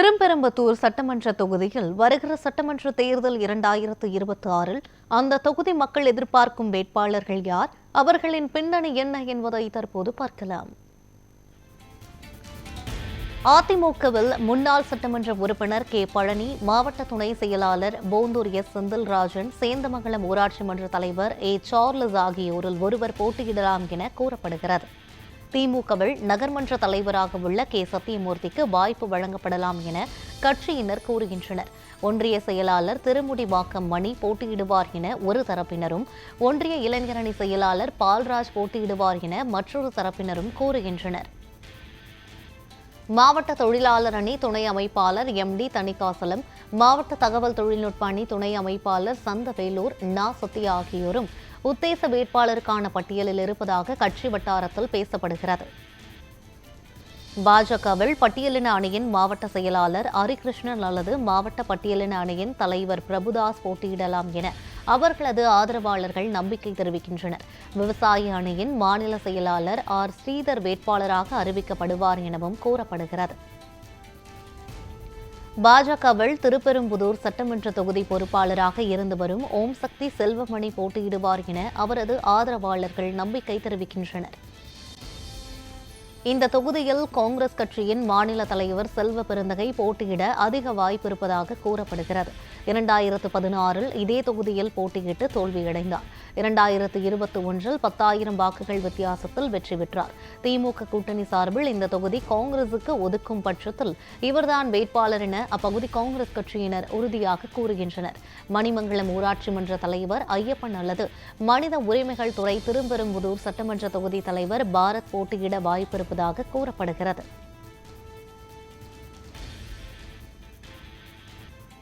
திருப்பெரும்புதூர் சட்டமன்ற தொகுதியில் வருகிற சட்டமன்ற தேர்தல் 2026 அந்த தொகுதி மக்கள் எதிர்பார்க்கும் வேட்பாளர்கள் யார், அவர்களின் பின்னணி என்ன என்பதை தற்போது பார்க்கலாம். அதிமுகவில் முன்னாள் சட்டமன்ற உறுப்பினர் கே பழனி, மாவட்ட துணை செயலாளர் போந்தூர் எஸ் செந்தில்ராஜன், சேந்தமங்கலம் ஊராட்சி மன்ற தலைவர் ஏ சார்லஸ் ஆகியோரில் ஒருவர் போட்டியிடலாம் என கூறப்படுகிறது. திமுகவில் நகர்மன்ற தலைவராக உள்ள கே சத்தியமூர்த்திக்கு வாய்ப்பு வழங்கப்படலாம் என கட்சியினர் கூறுகின்றனர். ஒன்றிய செயலாளர் திருமுடிவாக்கம் மணி போட்டியிடுவார் என ஒரு தரப்பினரும், ஒன்றிய இளைஞரணி செயலாளர் பால்ராஜ் போட்டியிடுவார் என மற்றொரு தரப்பினரும் கூறுகின்றனர். மாவட்ட தொழிலாளர் அணி துணை அமைப்பாளர் எம்.டி. தணிகாசலம், மாவட்ட தகவல் தொழில்நுட்ப அணி துணை அமைப்பாளர் சந்தவேலூர் நா சத்யா ஆகியோரும் உத்தேச வேட்பாளருக்கான பட்டியலில் இருப்பதாக கட்சி வட்டாரத்தில் பேசப்படுகிறது. பாஜகவில் பட்டியலின அணியின் மாவட்ட செயலாளர் ஹரிகிருஷ்ணன் அல்லது மாவட்ட பட்டியலின அணியின் தலைவர் பிரபுதாஸ் போட்டியிடலாம் என அவர்களது ஆதரவாளர்கள் நம்பிக்கை தெரிவிக்கின்றனர். விவசாய அணியின் மாநில செயலாளர் ஆர் ஸ்ரீதர் வேட்பாளராக அறிவிக்கப்படுவார் எனவும் கூறப்படுகிறது. பாஜகவில் திருப்பெரும்புதூர் சட்டமன்ற தொகுதி பொறுப்பாளராக இருந்து வரும் ஓம் சக்தி செல்வமணி போட்டியிடுவார் என அவரது ஆதரவாளர்கள் நம்பிக்கை தெரிவிக்கின்றனர். இந்த தொகுதியில் காங்கிரஸ் கட்சியின் மாநில தலைவர் செல்வ பெருந்தகை போட்டியிட அதிக வாய்ப்பு இருப்பதாக கூறப்படுகிறது. 2016 இதே தொகுதியில் போட்டியிட்டு தோல்வியடைந்தார். 2021 10,000 வாக்குகள் வித்தியாசத்தில் வெற்றி பெற்றார். திமுக கூட்டணி சார்பில் இந்த தொகுதி காங்கிரசுக்கு ஒதுக்கும் பட்சத்தில் இவர்தான் வேட்பாளர் என அப்பகுதி காங்கிரஸ் கட்சியினர் உறுதியாக கூறுகின்றனர். மணிமங்கலம் ஊராட்சி மன்ற தலைவர் ஐயப்பன் அல்லது மனித உரிமைகள் துறை திருப்பெரும்புதூர் சட்டமன்ற தொகுதி தலைவர் பாரத் போட்டியிட வாய்ப்பிருப்பதாக கூறப்படுகிறது.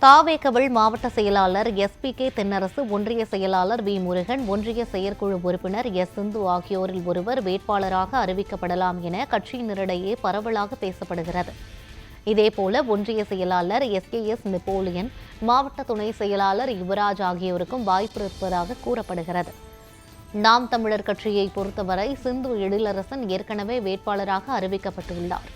தாவேகவில் மாவட்ட செயலாளர் எஸ்.பி.கே. தென்னரசு, ஒன்றிய செயலாளர் வி. முருகன், ஒன்றிய செயற்குழு உறுப்பினர் எஸ். சிந்து ஆகியோரில் ஒருவர் வேட்பாளராக அறிவிக்கப்படலாம் என கட்சியினரிடையே பரவலாக பேசப்படுகிறது. இதேபோல ஒன்றிய செயலாளர் எஸ்.கே.எஸ். நெப்போலியன், மாவட்ட துணை செயலாளர் யுவராஜ் ஆகியோருக்கும் வாய்ப்பு இருப்பதாக கூறப்படுகிறது. நாம் தமிழர் கட்சியை பொறுத்தவரை சிந்து எழிலரசன் ஏற்கனவே வேட்பாளராக அறிவிக்கப்பட்டுள்ளார்.